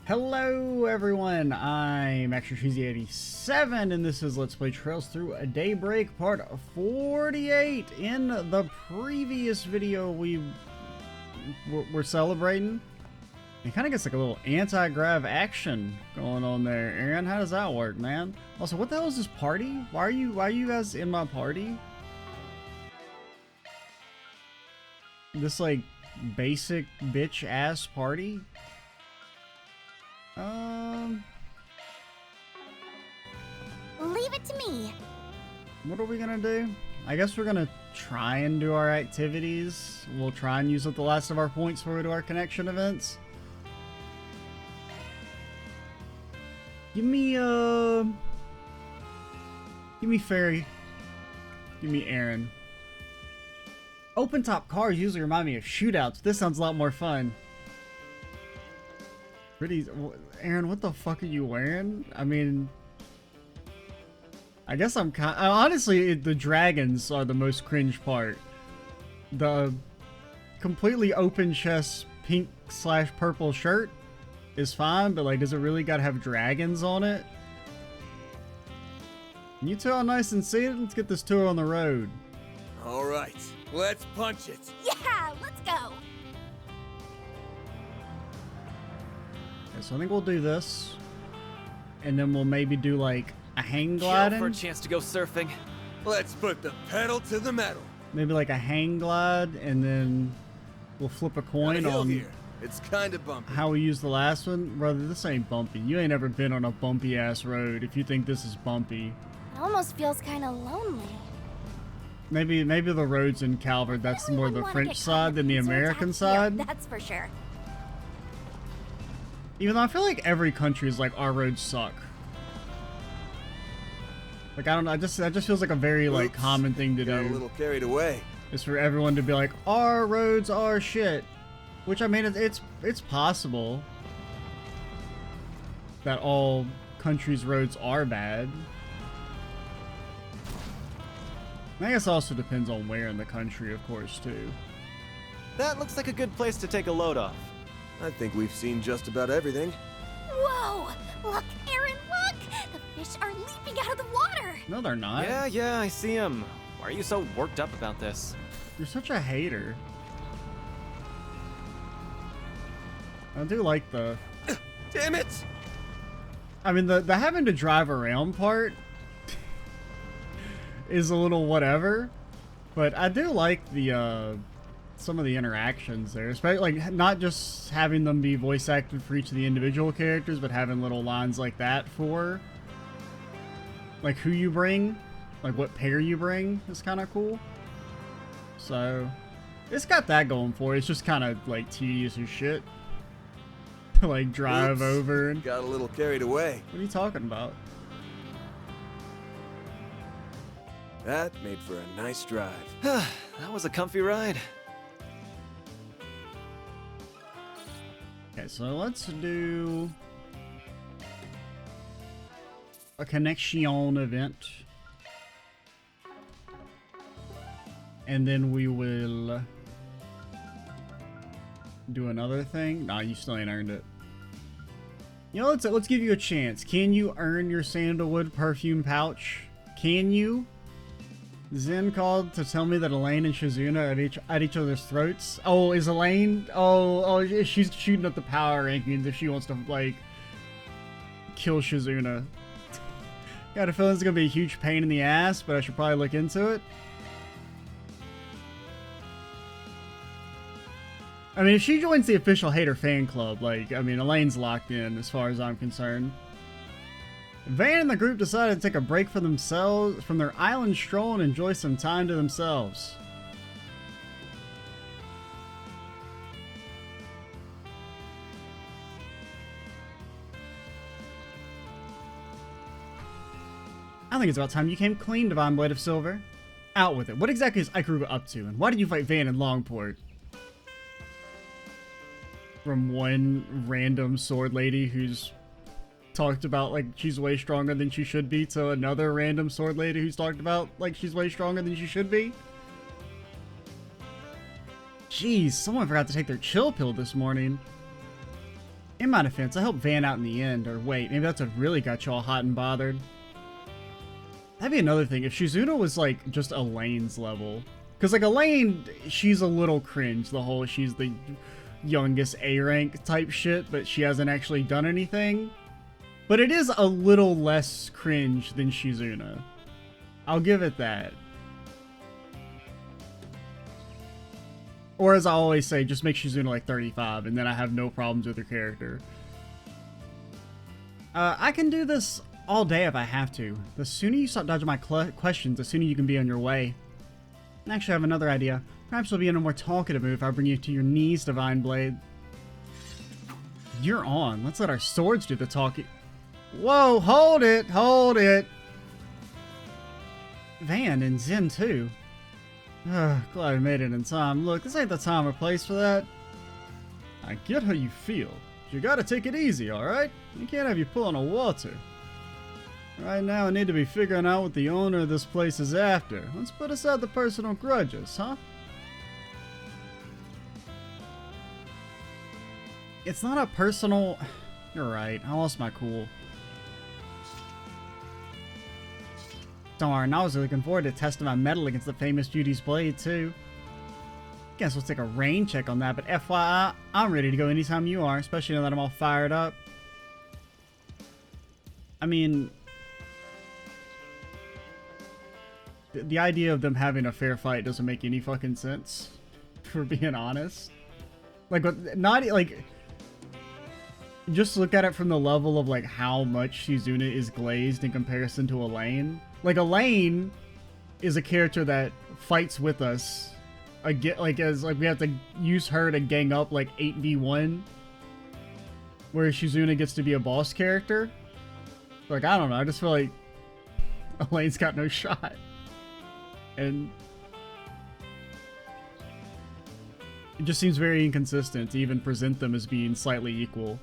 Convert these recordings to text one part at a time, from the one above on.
Hello everyone, I'm ExtraCheesy87 and this is Let's Play Trails Through a Daybreak part 48. In the previous video we're celebrating. It kind of gets like a little anti-grav action going on there. Aaron, how does that work, man? Also, what the hell is this party? Why are you guys in my party? This like basic bitch ass party? Leave it to me. What are we gonna do? I guess we're gonna try and do our activities. We'll try and use up the last of our points before we do our connection events. Give me Fairy. Give me Aaron. Open top cars usually remind me of shootouts. This sounds a lot more fun. Pretty, Aaron, what the fuck are you wearing? I mean, I guess I'm kind. Honestly, the dragons are the most cringe part. The completely open chest pink / purple shirt is fine, but like, does it really gotta have dragons on it? You two are nice and seated. Let's get this tour on the road. All right, let's punch it. Yeah, let's go. Okay, so I think we'll do this, and then we'll maybe do like a hang Chill gliding. for a chance to go surfing. Let's put the pedal to the metal. Maybe like a hang glide, and then we'll flip a coin Got a hill on here. It's kind of bumpy. how we used the last one. Brother, this ain't bumpy. You ain't ever been on a bumpy ass road if you think this is bumpy. It almost feels kind of lonely. Maybe the roads in Calvert, that's more Everyone the wanna French get side than the concerts American out side. here, that's for sure. Even though I feel like every country is like, our roads suck. Like, I don't know, that just feels like a very like Oops. common thing to Got a do. little carried away. Is for everyone to be like, our roads are shit. Which, I mean, it's possible that all countries' roads are bad. I guess it also depends on where in the country, of course, too. That looks like a good place to take a load off. I think we've seen just about everything. Whoa! Look, Aaron, look! The fish are leaping out of the water! No, they're not. Yeah, I see him. Why are you so worked up about this? You're such a hater. I do like the... Damn it! I mean, the having to drive around part is a little whatever, but I do like the some of the interactions there, especially like not just having them be voice acted for each of the individual characters, but having little lines like that for like who you bring, like what pair you bring is kind of cool. So it's got that going for it. It's just kind of like tedious as shit to like drive Oops. over and... Got a little carried away. What are you talking about? That made for a nice drive. That was a comfy ride. Okay, so let's do a connection event. And then we will do another thing. Nah, you still ain't earned it. You know, let's give you a chance. Can you earn your sandalwood perfume pouch? Can you? Zen called to tell me that Elaine and Shizuna are at each other's throats. Oh, is Elaine? Oh, she's shooting up the power rankings if she wants to, like, kill Shizuna. Got a feeling it's gonna be a huge pain in the ass, but I should probably look into it. I mean, if she joins the official hater fan club, like, I mean, Elaine's locked in as far as I'm concerned. Van and the group decided to take a break for themselves from their island stroll and enjoy some time to themselves. I think it's about time you came clean, Divine Blade of Silver. Out with it. What exactly is Ikaruga up to, and why did you fight Van in Longport? From one random sword lady who's talked about like she's way stronger than she should be to another random sword lady who's talked about like she's way stronger than she should be. Jeez, someone forgot to take their chill pill this morning. In my defense, I helped Van out in the end. Or wait, maybe that's what really got you all hot and bothered. That'd be another thing. If Shizuna was like just Elaine's level. Because like Elaine, she's a little cringe. The whole she's the youngest A rank type shit, but she hasn't actually done anything. But it is a little less cringe than Shizuna. I'll give it that. Or as I always say, just make Shizuna like 35 and then I have no problems with her character. I can do this all day if I have to. The sooner you stop dodging my questions, the sooner you can be on your way. Actually, I have another idea. Perhaps you'll be in a more talkative mood if I bring you to your knees, Divine Blade. You're on. Let's let our swords do the talking. Whoa, hold it, hold it. Van and Zen too. Glad I made it in time. Look, this ain't the time or place for that. I get how you feel. You gotta take it easy, alright? You can't have you pulling a Walter. Right now I need to be figuring out what the owner of this place is after. Let's put aside the personal grudges, huh? It's not a personal... You're right, I lost my cool. Darn, I was looking forward to testing my mettle against the famous Judy's blade, too. Guess we'll take a rain check on that, but FYI, I'm ready to go anytime you are, especially now that I'm all fired up. I mean... The idea of them having a fair fight doesn't make any fucking sense, for being honest. Like, not, like... Just look at it from the level of, like, how much Shizuna is glazed in comparison to Elaine. Like, Elaine is a character that fights with us. Like, as, like, we have to use her to gang up, like, 8v1. Whereas Shizuna gets to be a boss character. Like, I don't know, I just feel like Elaine's got no shot. And it just seems very inconsistent to even present them as being slightly equal.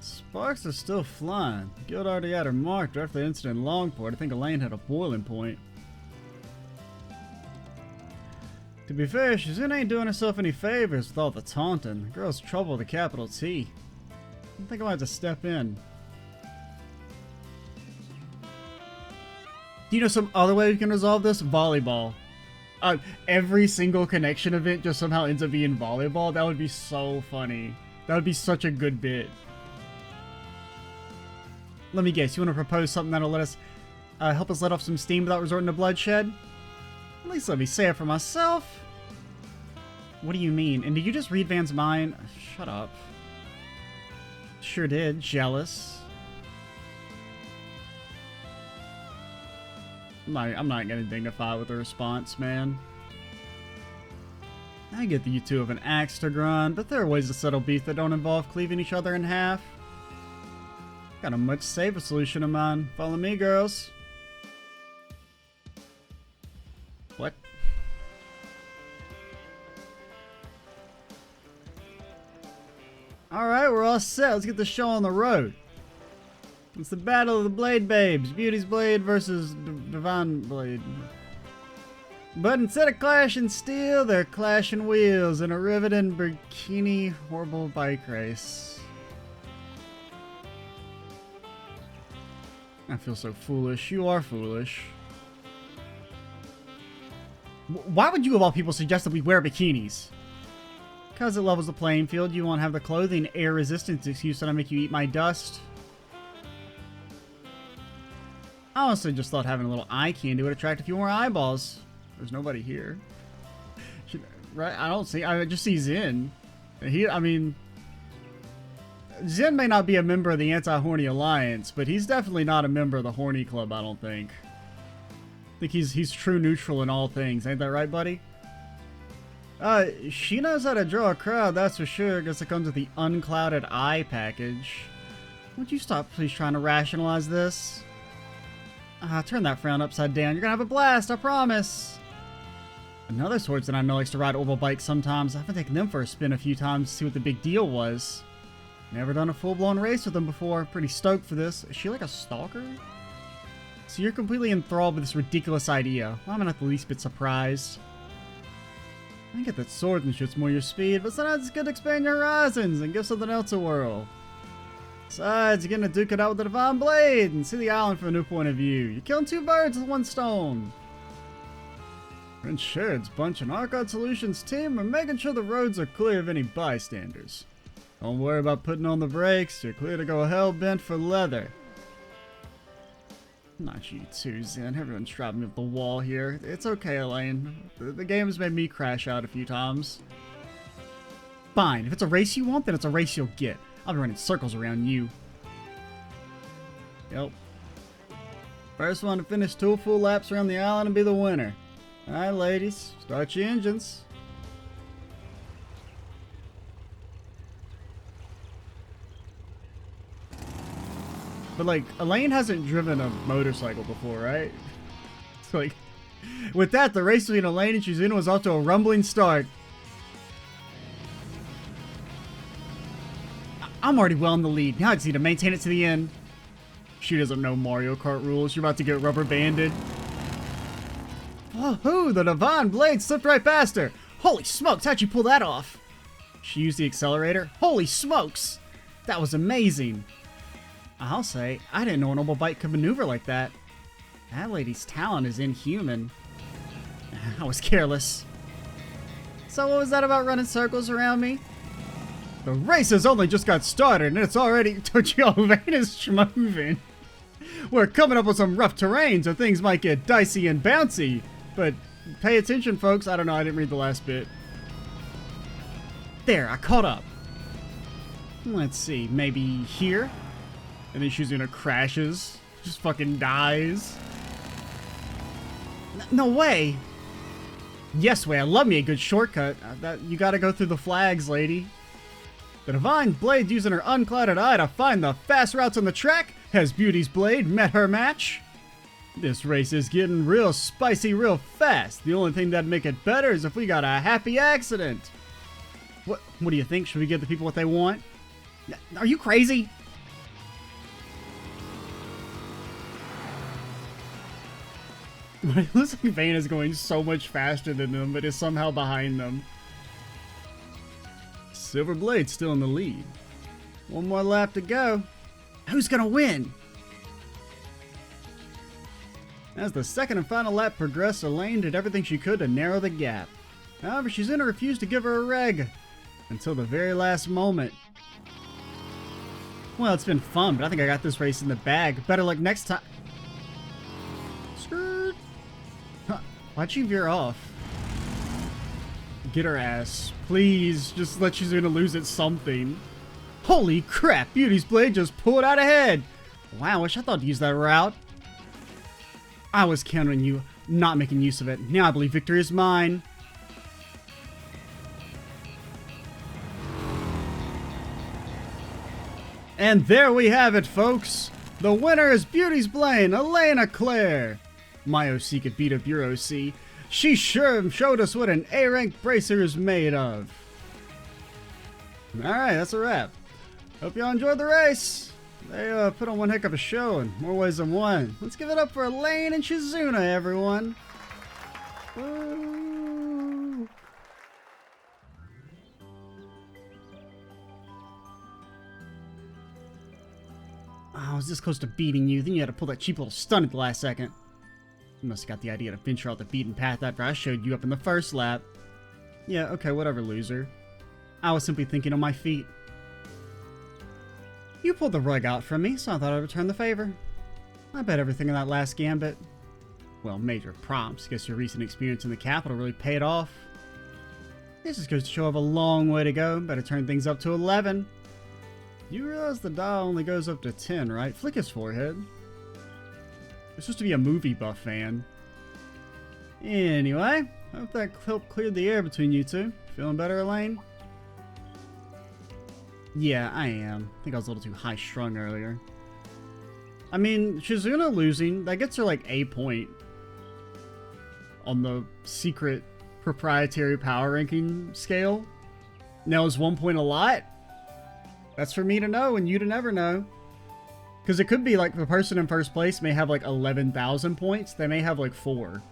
Sparks are still flying. Guild already had her marked after the incident in Longport. I think Elaine had a boiling point. To be fair, Shizuna ain't doing herself any favors with all the taunting. The girl's trouble with a capital T. I think I might have to step in. Do you know some other way we can resolve this? Volleyball. Every single connection event just somehow ends up being volleyball. That would be so funny. That would be such a good bit. Let me guess, you want to propose something that'll let us help us let off some steam without resorting to bloodshed? At least let me say it for myself. What do you mean? And did you just read Van's mind? Shut up. Sure did. Jealous. I'm not gonna dignify with a response, man. I get that you two have an axe to grind, but there are ways to settle beef that don't involve cleaving each other in half. Got a much safer solution in mind. Follow me, girls. What? Alright, we're all set. Let's get the show on the road. It's the battle of the Blade Babes. Beauty's Blade versus Divine Blade. But instead of clashing steel, they're clashing wheels in a riveting bikini horrible bike race. I feel so foolish. You are foolish. Why would you of all people suggest that we wear bikinis? Because it levels the playing field. You won't have the clothing air resistance excuse that I make you eat my dust. I honestly just thought having a little eye candy would attract a few more eyeballs. There's nobody here. Right? I just see Zen. I mean, Zen may not be a member of the Anti-Horny Alliance, but he's definitely not a member of the Horny Club, I don't think. I think he's true neutral in all things. Ain't that right, buddy? She knows how to draw a crowd, that's for sure. Guess it comes with the Unclouded Eye package. Would you stop please trying to rationalize this? Turn that frown upside down. You're gonna have a blast, I promise. Another swordsman I know likes to ride oval bikes sometimes. I've been taking them for a spin a few times to see what the big deal was. Never done a full-blown race with them before. Pretty stoked for this. Is she like a stalker? So you're completely enthralled with this ridiculous idea. Well, I'm not the least bit surprised. I get that swords and shit's more your speed, but sometimes it's good to expand your horizons and give something else a whirl. Besides, you're gonna duke it out with the Divine Blade and see the island from a new point of view. You're killing two birds with one stone. Prince Sheridan's bunch and Arcade Solutions team are making sure the roads are clear of any bystanders. Don't worry about putting on the brakes, you're clear to go hell-bent for leather. Not you too, Zen. Everyone's driving me up the wall here. It's okay, Elaine. The game has made me crash out a few times. Fine. If it's a race you want, then it's a race you'll get. I'll be running circles around you. Yep. First one to finish 2 full laps around the island and be the winner. Alright, ladies. Start your engines. But, like, Elaine hasn't driven a motorcycle before, right? It's like, with that, the race between Elaine and Shizuna was off to a rumbling start. I'm already well in the lead. Now I just need to maintain it to the end. She doesn't know Mario Kart rules. You're about to get rubber banded. Woohoo! The Divine Blade slipped right past her. Holy smokes, how'd you pull that off? She used the accelerator. Holy smokes! That was amazing. I'll say, I didn't know an normal bike could maneuver like that. That lady's talent is inhuman. I was careless. So what was that about running circles around me? The race has only just got started and it's already... Yo, Vane is moving. We're coming up with some rough terrain, so things might get dicey and bouncy. But pay attention, folks. I don't know, I didn't read the last bit. There, I caught up. Let's see, maybe here? And then Shizuna crashes. Just fucking dies. No way! Yes way, I love me a good shortcut. You gotta go through the flags, lady. The Divine Blade using her unclouded eye to find the fast routes on the track. Has Beauty's Blade met her match? This race is getting real spicy real fast. The only thing that'd make it better is if we got a happy accident. What do you think? Should we give the people what they want? Are you crazy? It looks like Vane is going so much faster than them, but is somehow behind them. Silver Blade's still in the lead. One more lap to go. Who's gonna win? As the second and final lap progressed, Elaine did everything she could to narrow the gap. However, Shizuna refused to give her a reg until the very last moment. Well, it's been fun, but I think I got this race in the bag. Better luck next time. Skirt. Huh. Why'd she veer off? Get her ass. Please, just let Shizuna lose at something. Holy crap, Beauty's Blade just pulled out ahead. Wow, wish I thought to use that route. I was counting on you not making use of it. Now I believe victory is mine. And there we have it, folks. The winner is Beauty's Blade, Elena Claire. My OC could beat up your OC. She sure showed us what an A-rank bracer is made of. Alright, that's a wrap. Hope y'all enjoyed the race. They put on one heck of a show in more ways than one. Let's give it up for Elaine and Shizuna, everyone. Woo. I was this close to beating you, then you had to pull that cheap little stunt at the last second. You must have got the idea to venture out the beaten path after I showed you up in the first lap. Yeah, okay, whatever, loser. I was simply thinking on my feet. You pulled the rug out from me, so I thought I'd return the favor. I bet everything in that last gambit. Well, major prompts. Guess your recent experience in the capital really paid off. This just goes to show I have a long way to go. Better turn things up to 11. You realize the dial only goes up to 10, right? Flick his forehead. You're supposed to be a movie buff fan. Anyway, hope that helped clear the air between you two. Feeling better, Elaine? Yeah, I am. I think I was a little too high-strung earlier. I mean, Shizuna losing, that gets her like a point on the secret proprietary power ranking scale. Now, is 1 point a lot? That's for me to know and you to never know. Because it could be like the person in first place may have like 11,000 points. They may have like 4.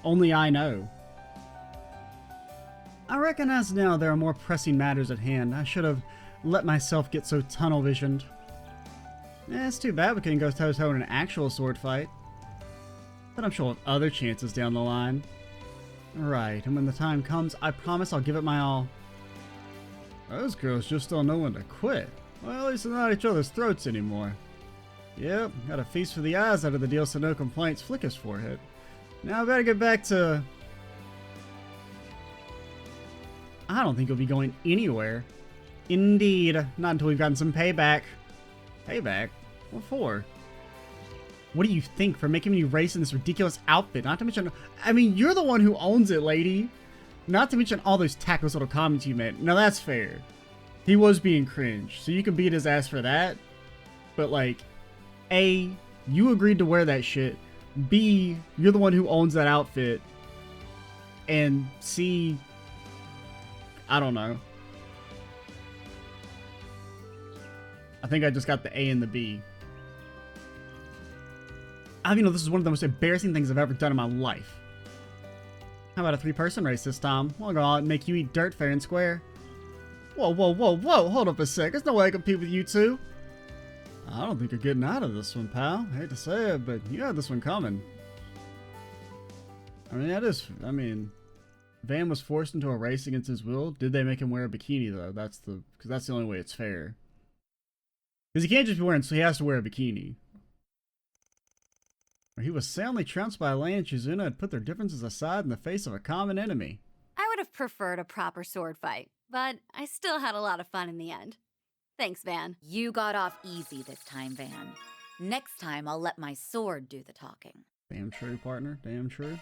Only I know. I recognize now there are more pressing matters at hand. I should have let myself get so tunnel visioned. It's too bad we couldn't go toe-to-toe in an actual sword fight. But I'm sure we'll have other chances down the line. Right, and when the time comes, I promise I'll give it my all. Those girls just don't know when to quit. Well, at least they're not at each other's throats anymore. Yep, got a feast for the eyes out of the deal, so no complaints. Flick his forehead. Now I better get back to... I don't think he'll be going anywhere. Indeed, not until we've gotten some payback. Payback? What for? What do you think for making me race in this ridiculous outfit? Not to mention, I mean, you're the one who owns it, lady. Not to mention all those tactless little comments you made. Now that's fair. He was being cringe, so you can beat his ass for that. But like, A, you agreed to wear that shit. B, you're the one who owns that outfit. And C, I don't know. I think I just got the A and the B. I mean, this is one of the most embarrassing things I've ever done in my life. How about a 3-person race this time? I'll go out and make you eat dirt fair and square. Whoa, whoa, whoa, whoa, hold up a sec. There's no way I can compete with you two. I don't think you're getting out of this one, pal. I hate to say it, but you had this one coming. I mean, Van was forced into a race against his will. Did they make him wear a bikini, though? Because that's the only way it's fair. Because he can't just be wearing, so he has to wear a bikini. He was soundly trounced by Elaine and Chizuna had put their differences aside in the face of a common enemy. I would have preferred a proper sword fight, but I still had a lot of fun in the end. Thanks, Van. You got off easy this time, Van. Next time, I'll let my sword do the talking. Damn true, partner. Damn true.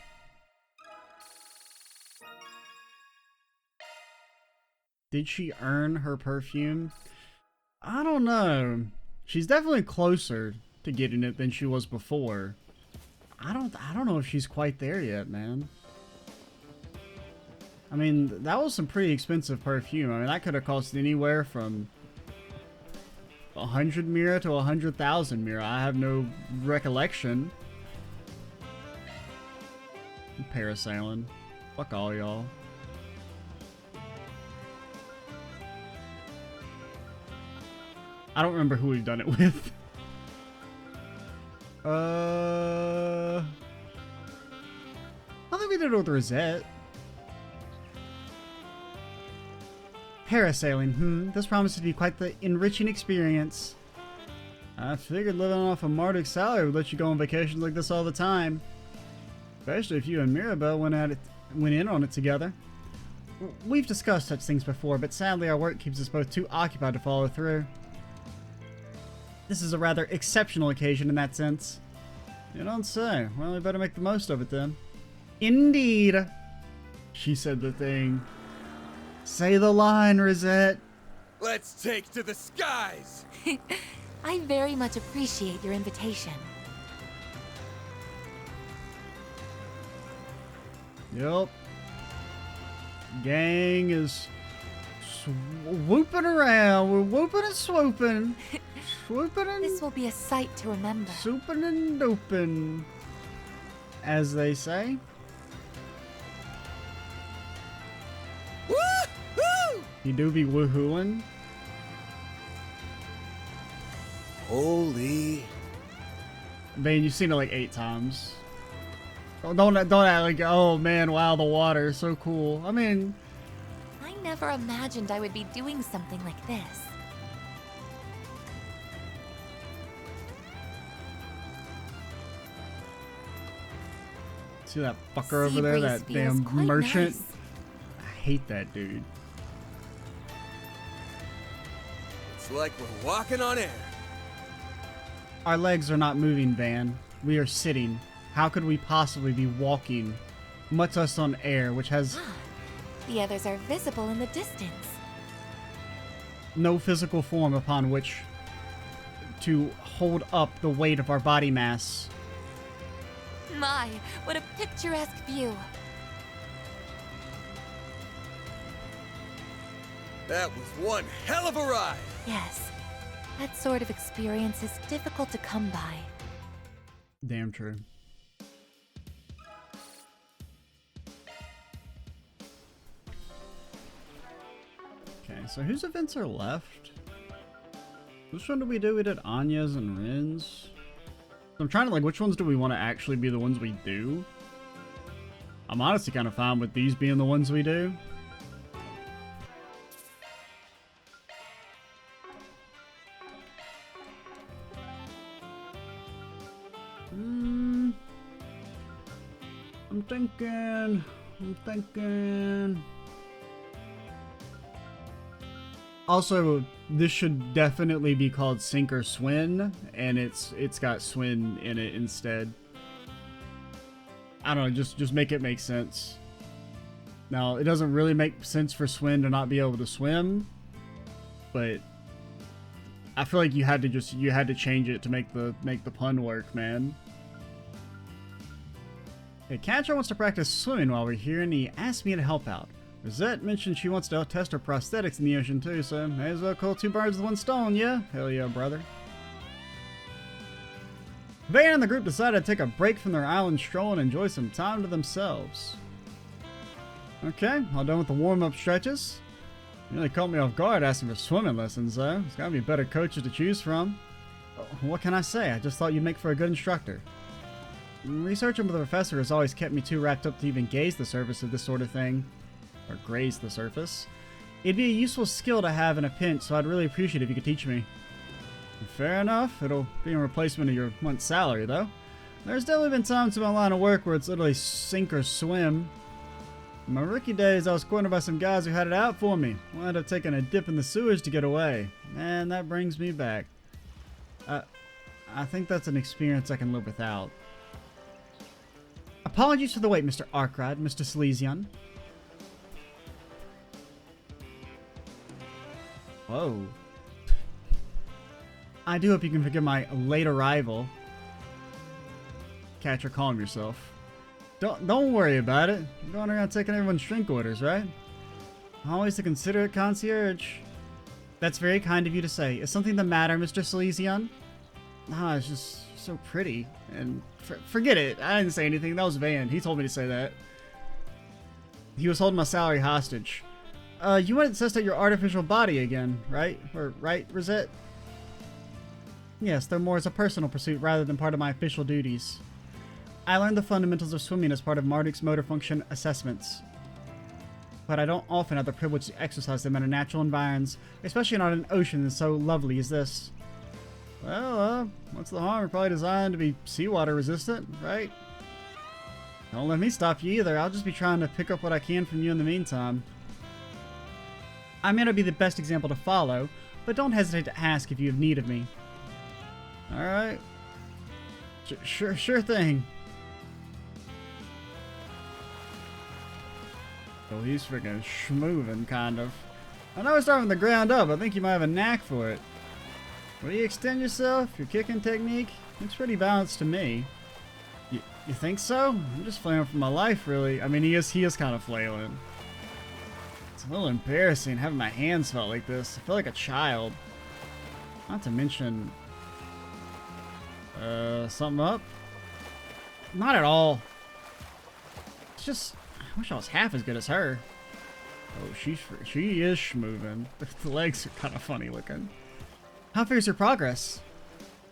Did she earn her perfume? I don't know. She's definitely closer to getting it than she was before. I don't know if she's quite there yet, man. I mean, that was some pretty expensive perfume. I mean, that could have cost anywhere from 100 mira to 100,000 mira. I have no recollection. Parasailing. Fuck all y'all. I don't remember who we've done it with. I think we did it with Rosette. Parasailing, this promises to be quite the enriching experience. I figured living off a Marduk's salary would let you go on vacations like this all the time. Especially if you and Mirabelle went in on it together. We've discussed such things before, but sadly our work keeps us both too occupied to follow through. This is a rather exceptional occasion in that sense. You don't say. Well, we better make the most of it then. Indeed. She said the thing. Say the line, Rosette. Let's take to the skies! I very much appreciate your invitation. Yup. Gang is swooping around. We're whooping and swooping. Swooping and... This will be a sight to remember. Souping and doping, as they say. Woo-hoo! You do be woohooing. Holy... Man, you've seen it like 8 times. Don't act like, oh man, wow, the water is so cool. I mean... I never imagined I would be doing something like this. See that fucker over Sea there, breeze that feels damn quite merchant? nice. I hate that dude. It's like we're walking on air. Our legs are not moving, Van. We are sitting. How could we possibly be walking? Much less on air, which has The others are visible in the distance. no physical form upon which to hold up the weight of our body mass. My, what a picturesque view. That was one hell of a ride! Yes, that sort of experience is difficult to come by. Damn true. Okay, so whose events are left? Which one did we do? We did Anya's and Rin's. I'm trying to, like, which ones do we want to actually be the ones we do? I'm honestly kind of fine with these being the ones we do. I'm thinking. Also, this should definitely be called Sink or Swim, and it's got Swim in it instead. I don't know, just make it make sense. Now, it doesn't really make sense for Swim to not be able to swim, but I feel like you had to change it to make the pun work, man. Hey, Catcher wants to practice swimming while we're here, and he asked me to help out. Rosette mentioned she wants to test her prosthetics in the ocean too, so may as well kill two birds with one stone, yeah? Hell yeah, brother. Van and the group decided to take a break from their island stroll and enjoy some time to themselves. Okay, all done with the warm-up stretches. You really caught me off guard asking for swimming lessons, though. There's gotta be better coaches to choose from. What can I say? I just thought you'd make for a good instructor. Researching with the professor has always kept me too wrapped up to even gaze the surface of this sort of thing. Or graze the surface. It'd be a useful skill to have in a pinch, so I'd really appreciate it if you could teach me. Fair enough. It'll be in replacement of your month's salary, though. There's definitely been times in my line of work where it's literally sink or swim. In my rookie days, I was cornered by some guys who had it out for me. I ended up taking a dip in the sewage to get away. Man, that brings me back. I think that's an experience I can live without. Apologies for the wait, Mr. Arkrad, Mr. Silesian. Whoa. I do hope you can forgive my late arrival. Catcher, calm yourself. Don't worry about it. You're going around taking everyone's drink orders, right? Always a considerate concierge. That's very kind of you to say. Is something the matter, Mr. Silesian? Ah, it's just so pretty. And forget it. I didn't say anything. That was Van. He told me to say that. He was holding my salary hostage. You want to test out your artificial body again, right? Or right, Rosette? Yes, though more as a personal pursuit rather than part of my official duties. I learned the fundamentals of swimming as part of Marduk's motor function assessments. But I don't often have the privilege to exercise them in a natural environs, especially not an ocean that's so lovely as this. Well, what's the harm? We're probably designed to be seawater resistant, right? Don't let me stop you either. I'll just be trying to pick up what I can from you in the meantime. I may not be the best example to follow, but don't hesitate to ask if you have need of me. Alright. Sure thing. Oh, he's freaking schmoovin', kind of. I know it's starting from the ground up. I think you might have a knack for it. Will you extend yourself? Your kicking technique? Looks pretty balanced to me. You think so? I'm just flailing for my life, really. I mean, he is kind of flailing. It's a little embarrassing having my hands felt like this. I feel like a child. Not to mention... something up? Not at all. It's just... I wish I was half as good as her. Oh, she is schmoovin'. The legs are kind of funny looking. How fares your progress?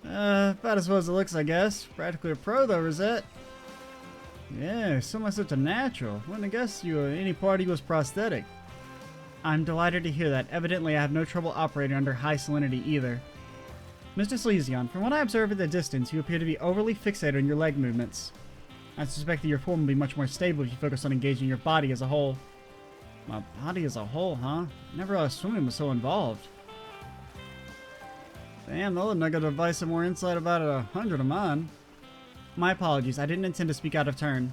About as well as it looks, I guess. Practically a pro, though, Rosette. Yeah, so much such a natural. Wouldn't have guessed you any party was prosthetic. I'm delighted to hear that. Evidently, I have no trouble operating under high salinity either. Mr. Silesian, from what I observe at the distance, you appear to be overly fixated on your leg movements. I suspect that your form will be much more stable if you focus on engaging your body as a whole. My body as a whole, huh? Never realized swimming was so involved. Damn, the other nugget of advice and more insight about 100 of mine. My apologies, I didn't intend to speak out of turn.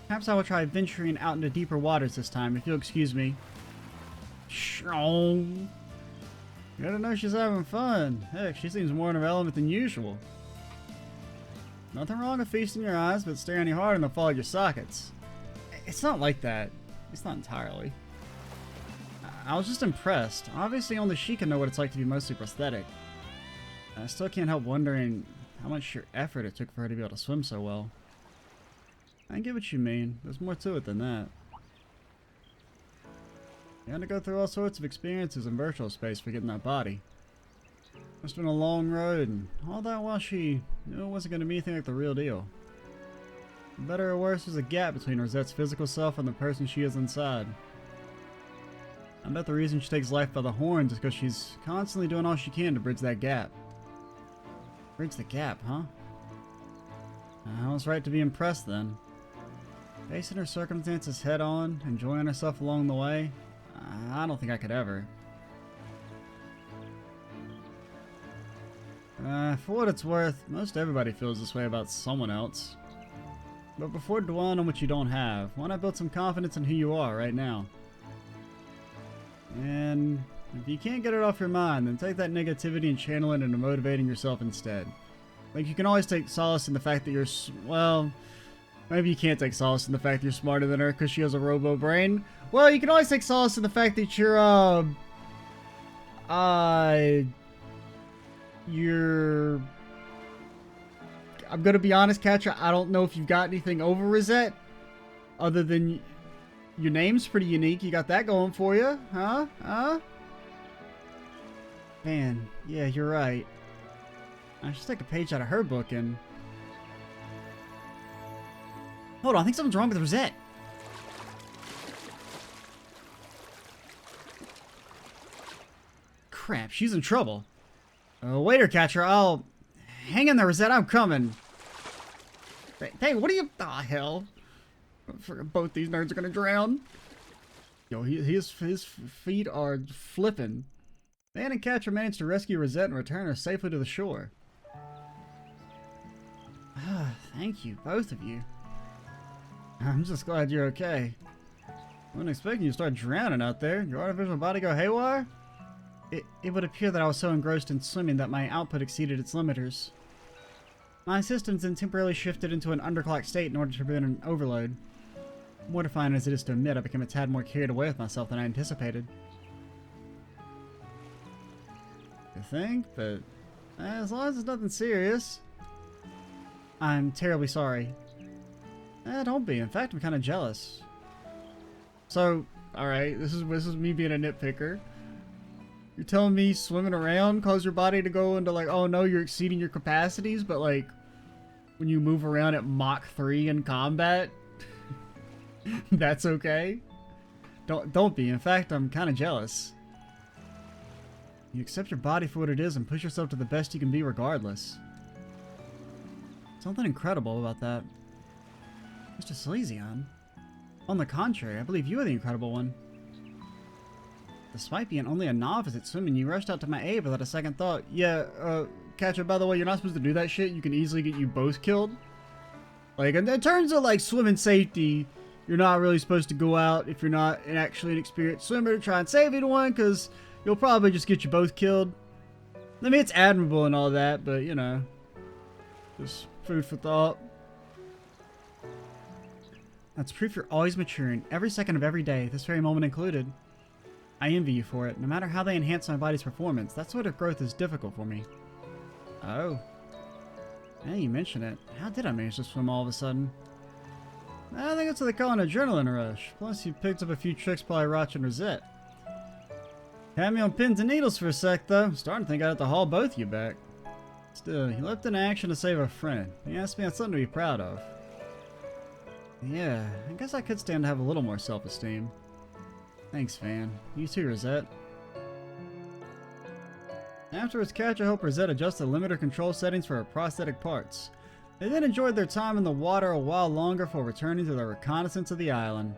Perhaps I will try venturing out into deeper waters this time, if you'll excuse me. Shong. You gotta know she's having fun. Heck, she seems more in her element than usual. Nothing wrong with feasting your eyes, but staring you hard and they'll fall at your sockets. It's not like that. It's not entirely. I was just impressed. Obviously only she can know what it's like to be mostly prosthetic. I still can't help wondering how much sheer effort it took for her to be able to swim so well. I get what you mean. There's more to it than that. You had to go through all sorts of experiences in virtual space for getting that body. It's been a long road, and all that while she knew it wasn't going to be anything like the real deal. For better or worse, there's a gap between Rosette's physical self and the person she is inside. I bet the reason she takes life by the horns is because she's constantly doing all she can to bridge that gap. Bridge the gap, huh? I was right to be impressed then. Facing her circumstances head on, enjoying herself along the way, I don't think I could ever. For what it's worth, most everybody feels this way about someone else. But before dwelling on what you don't have, why not build some confidence in who you are right now? And if you can't get it off your mind, then take that negativity and channel it into motivating yourself instead. Like, you can always take solace in the fact that you're, well, maybe you can't take solace in the fact that you're smarter than her because she has a robo brain. Well, you can always take solace in the fact that you're I'm gonna be honest, Catcher, I don't know if you've got anything over Rosette, other than your name's pretty unique. You got that going for you, huh? Man, yeah, you're right. I should take a page out of her book and... Hold on, I think something's wrong with Rosette. Crap, she's in trouble. Waiter, Catcher, I'll... Hang in there, Rosette, I'm coming. Hey, what are you... Ah, hell. Both these nerds are gonna drown. Yo, his feet are flipping. Dan and Catcher managed to rescue Rosette and return her safely to the shore. Thank you, both of you. I'm just glad you're okay. I wasn't expecting you to start drowning out there. Your artificial body go haywire? It would appear that I was so engrossed in swimming that my output exceeded its limiters. My systems then temporarily shifted into an underclock state in order to prevent an overload. Mortifying as it is to admit, I became a tad more carried away with myself than I anticipated. You think? But as long as it's nothing serious. I'm terribly sorry. Don't be. In fact, I'm kind of jealous. So, alright, this is me being a nitpicker. You're telling me swimming around cause your body to go into like, oh no, you're exceeding your capacities, but like, when you move around at Mach 3 in combat, that's okay? Don't be. In fact, I'm kind of jealous. You accept your body for what it is and push yourself to the best you can be regardless. Something incredible about that. Mr. Salesian. On the contrary, I believe you are the incredible one. Despite being only a novice at swimming, you rushed out to my aid without a second thought. Yeah, Catcher, by the way, you're not supposed to do that shit. You can easily get you both killed. Like, in terms of, like, swimming safety, you're not really supposed to go out if you're not actually an experienced swimmer to try and save anyone, because you'll probably just get you both killed. I mean, it's admirable and all that, but, you know, just food for thought. That's proof you're always maturing, every second of every day, this very moment included. I envy you for it. No matter how they enhance my body's performance, that sort of growth is difficult for me. Oh. Now you mention it. How did I manage to swim all of a sudden? I think that's what they call an adrenaline rush. Plus, you picked up a few tricks by Roch and Rosette. Had me on pins and needles for a sec, though. Starting to think I'd have to haul both of you back. Still, you leapt into action to save a friend. That's something to be proud of. Yeah, I guess I could stand to have a little more self-esteem. Thanks, Van. You too, Rosette. Afterwards, Catcher helped Rosette adjust the limiter control settings for her prosthetic parts. They then enjoyed their time in the water a while longer before returning to their reconnaissance of the island.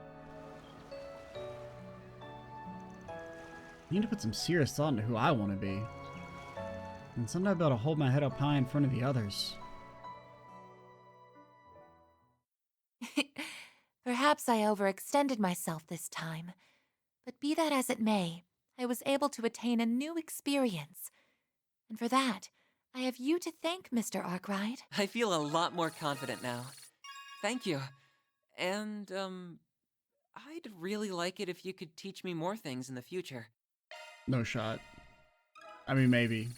I need to put some serious thought into who I want to be. And someday I'll be able to hold my head up high in front of the others. Perhaps I overextended myself this time. But be that as it may, I was able to attain a new experience. And for that, I have you to thank, Mr. Arkwright. I feel a lot more confident now. Thank you. And, I'd really like it if you could teach me more things in the future. No shot. I mean, maybe.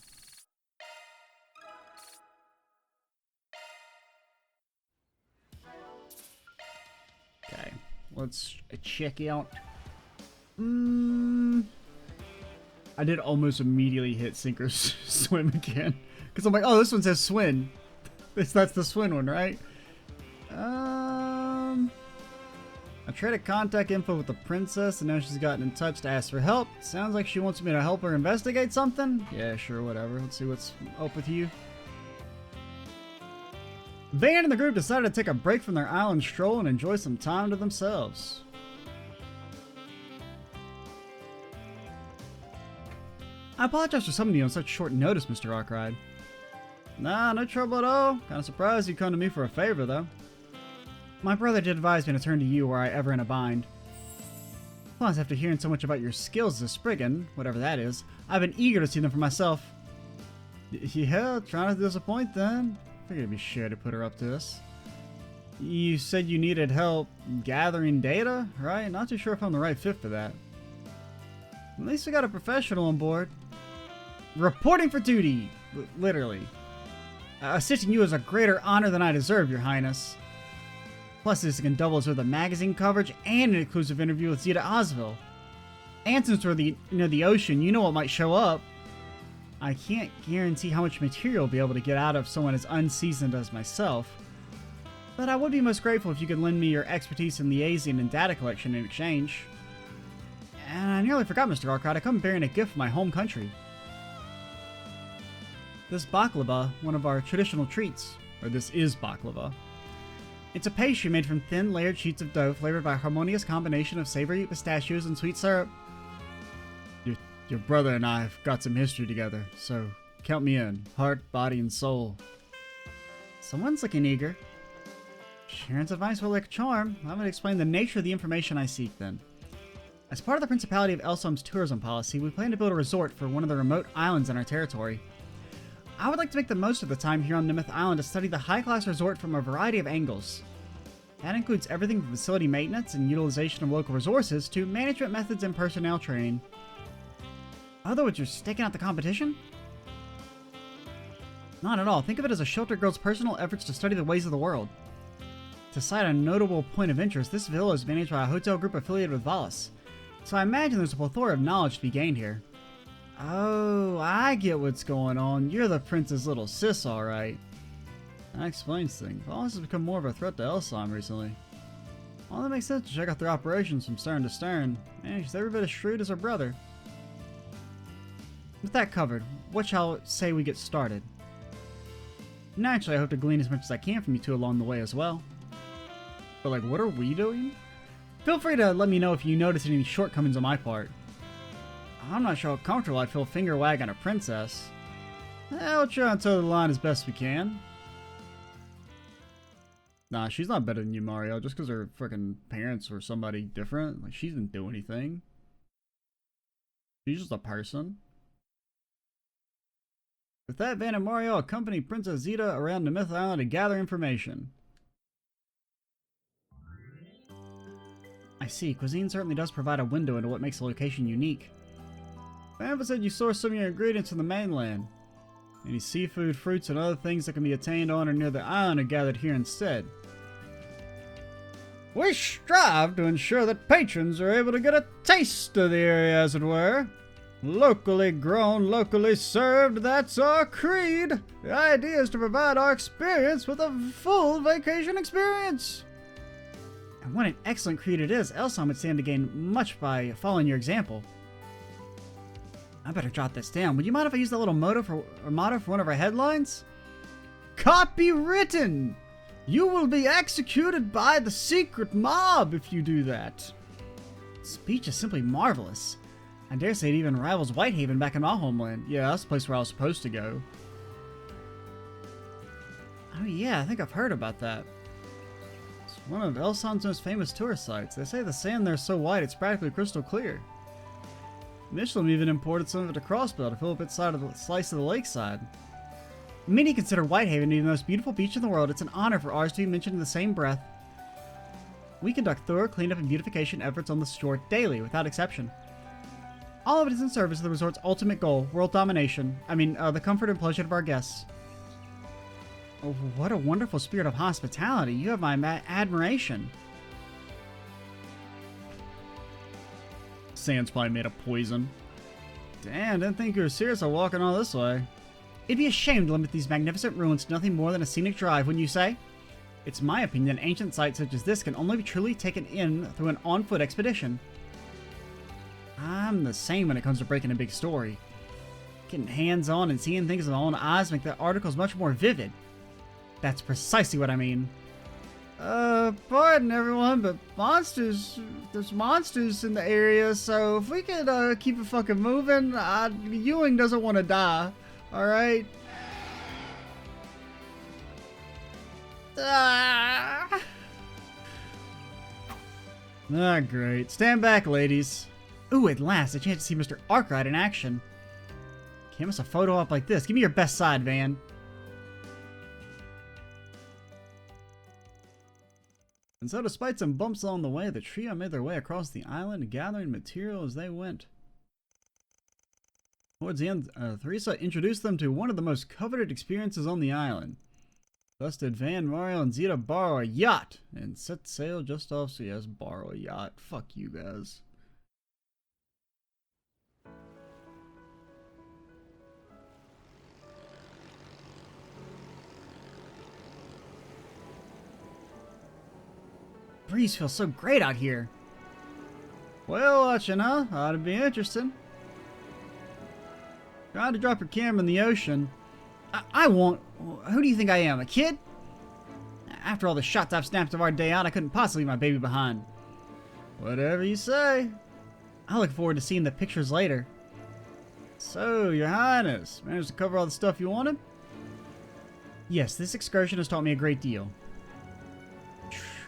Okay, let's check out I did almost immediately hit sink or swim again. Because I'm like, oh, this one says swim. That's the swim one, right? I traded contact info with the princess, and now she's gotten in touch to ask for help. Sounds like she wants me to help her investigate something? Yeah, sure, whatever. Let's see what's up with you. Van and the group decided to take a break from their island stroll and enjoy some time to themselves. I apologize for summoning you on such short notice, Mr. Arkwright. Nah, no trouble at all. Kinda surprised you come to me for a favor, though. My brother did advise me to turn to you were I ever in a bind. Plus, after hearing so much about your skills as a Spriggan, whatever that is, I've been eager to see them for myself. Yeah, trying to disappoint then. Figured it'd be sure to put her up to this. You said you needed help gathering data, right? Not too sure if I'm the right fit for that. At least we got a professional on board. Reporting for duty! Literally. Assisting you is a greater honor than I deserve, Your Highness. Plus, this can double as with a magazine coverage and an exclusive interview with Zeta Osville. And since we're near the ocean, you know what might show up. I can't guarantee how much material we'll be able to get out of someone as unseasoned as myself. But I would be most grateful if you could lend me your expertise in liaising and data collection in exchange. And I nearly forgot, Mr. Arkwright, I come bearing a gift from my home country. This baklava, one of our traditional treats. Or this is baklava. It's a pastry made from thin, layered sheets of dough flavored by a harmonious combination of savory pistachios and sweet syrup. Your brother and I have got some history together, so count me in. Heart, body, and soul. Someone's looking eager. Sharon's advice will like a charm. I'm going to explain the nature of the information I seek, then. As part of the Principality of Elsom's tourism policy, we plan to build a resort for one of the remote islands in our territory. I would like to make the most of the time here on Nimith Island to study the high-class resort from a variety of angles. That includes everything from facility maintenance and utilization of local resources to management methods and personnel training. Other words, you're staking out the competition? Not at all. Think of it as a shelter girl's personal efforts to study the ways of the world. To cite a notable point of interest, this villa is managed by a hotel group affiliated with Valis, so I imagine there's a plethora of knowledge to be gained here. Oh, I get what's going on. You're the prince's little sis, alright. That explains things. Valis has become more of a threat to Elsom recently. Well, that makes sense to check out their operations from stern to stern. Man, she's every bit as shrewd as her brother. With that covered, what shall say we get started? Naturally, I hope to glean as much as I can from you two along the way as well. But like, what are we doing? Feel free to let me know if you notice any shortcomings on my part. I'm not sure how comfortable I'd feel finger wagging a princess. We'll try and toe the line as best we can. Nah, she's not better than you, Mario, just because her freaking parents were somebody different. Like, she didn't do anything. She's just a person. With that, Van and Mario accompany Princess Zeta around Nimith Island to gather information. I see, cuisine certainly does provide a window into what makes the location unique. Van said you source some of your ingredients from the mainland. Any seafood, fruits, and other things that can be attained on or near the island are gathered here instead. We strive to ensure that patrons are able to get a taste of the area, as it were. Locally grown, locally served, that's our creed. The idea is to provide our experience with a full vacation experience. And what an excellent creed it is. Elsom would stand to gain much by following your example. I better jot this down. Would you mind if I use that little motto for one of our headlines? Copywritten! You will be executed by the secret mob if you do that. Speech is simply marvelous. I dare say it even rivals Whitehaven back in my homeland. Yeah, that's the place where I was supposed to go. Oh yeah, I think I've heard about that. It's one of Elsom's most famous tourist sites. They say the sand there is so white it's practically crystal clear. Michelin even imported some of it to Crossbell to fill up its slice of the lakeside. Many consider Whitehaven to be the most beautiful beach in the world. It's an honor for ours to be mentioned in the same breath. We conduct thorough cleanup and beautification efforts on the shore daily, without exception. All of it is in service of the resort's ultimate goal, world domination. The comfort and pleasure of our guests. Oh, what a wonderful spirit of hospitality. You have my admiration. sand's probably made of poison. Damn, didn't think you were serious about walking all this way. It'd be a shame to limit these magnificent ruins to nothing more than a scenic drive, wouldn't you say? It's my opinion that ancient sites such as this can only be truly taken in through an on-foot expedition. I'm the same when it comes to breaking a big story. Getting hands-on and seeing things with my own eyes make the articles much more vivid. That's precisely what I mean. Pardon everyone, but there's monsters in the area, so if we could, keep it fucking moving, Ewing doesn't want to die, alright? Ah, great. Stand back, ladies. Ooh, at last, a chance to see Mr. Arkwright in action. Can't miss a photo up like this. Give me your best side, Van. And so, despite some bumps along the way, the trio made their way across the island, gathering material as they went. Towards the end, Theresa introduced them to one of the most coveted experiences on the island. Thus did Van, Mario, and Zeta borrow a yacht and set sail just off. So yes, borrow a yacht. Fuck you guys. Breeze feels so great out here. Whale watching, huh? Ought to be interesting. Trying to drop your camera in the ocean. I won't. Who do you think I am, a kid? After all the shots I've snapped of our day out, I couldn't possibly leave my baby behind. Whatever you say. I look forward to seeing the pictures later. So, Your Highness, managed to cover all the stuff you wanted? Yes, this excursion has taught me a great deal.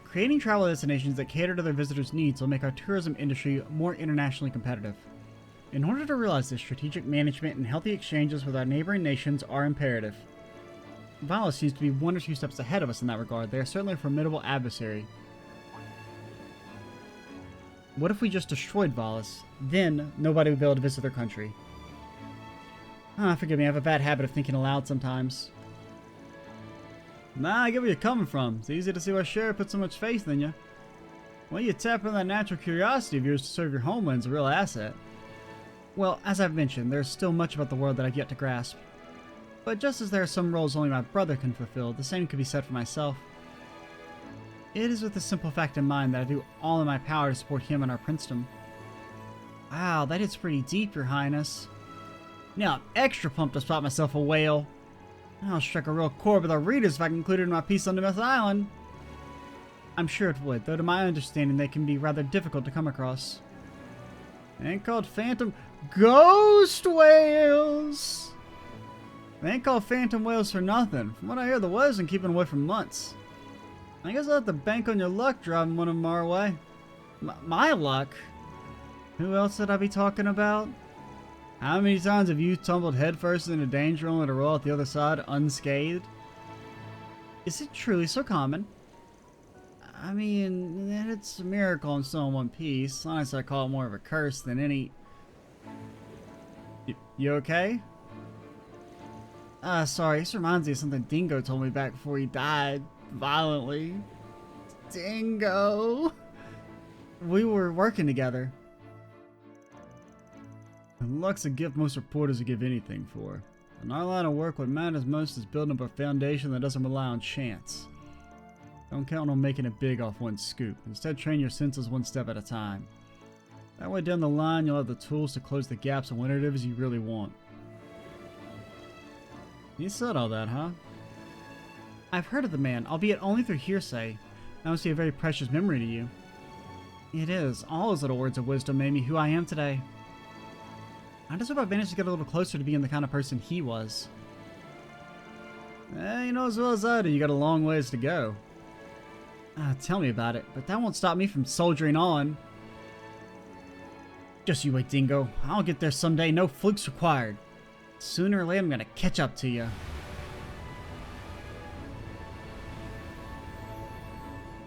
Creating travel destinations that cater to their visitors' needs will make our tourism industry more internationally competitive. In order to realize this, strategic management and healthy exchanges with our neighboring nations are imperative. Valis seems to be one or two steps ahead of us in that regard. They are certainly a formidable adversary. What if we just destroyed Valis? Then, nobody would be able to visit their country. Forgive me, I have a bad habit of thinking aloud sometimes. Nah, I get where you're coming from. It's easy to see why Sherry put so much faith in you. Well, you tap into that natural curiosity of yours to serve your homeland's a real asset. Well, as I've mentioned, there's still much about the world that I've yet to grasp. But just as there are some roles only my brother can fulfill, the same could be said for myself. It is with the simple fact in mind that I do all in my power to support him and our princedom. Wow, that hits pretty deep, Your Highness. Now I'm extra pumped to spot myself a whale. I'll strike a real chord with our readers if I can include it in my piece on the Myth Island. I'm sure it would, though to my understanding they can be rather difficult to come across. They ain't called phantom... Ghost whales! They ain't called phantom whales for nothing. From what I hear, the whales been keeping away for months. I guess I'll have to bank on your luck driving one of them our way. My luck? Who else would I be talking about? How many times have you tumbled headfirst into danger only to roll out the other side unscathed? Is it truly so common? I mean, it's a miracle and so in one piece. Honestly, I call it more of a curse than any... You okay? Sorry, this reminds me of something Dingo told me back before he died violently. Dingo! We were working together. And luck's a gift most reporters would give anything for. In our line of work, what matters most is building up a foundation that doesn't rely on chance. Don't count on making it big off one scoop. Instead, train your senses one step at a time. That way down the line, you'll have the tools to close the gaps on what it is you really want. You said all that, huh? I've heard of the man, albeit only through hearsay. I must be a very precious memory to you. It is. All his little words of wisdom made me who I am today. I just hope I've managed to get a little closer to being the kind of person he was. You know as well as I do, you got a long ways to go. Tell me about it, but that won't stop me from soldiering on. Just you wait, Dingo. I'll get there someday, no flukes required. Sooner or later, I'm gonna catch up to you.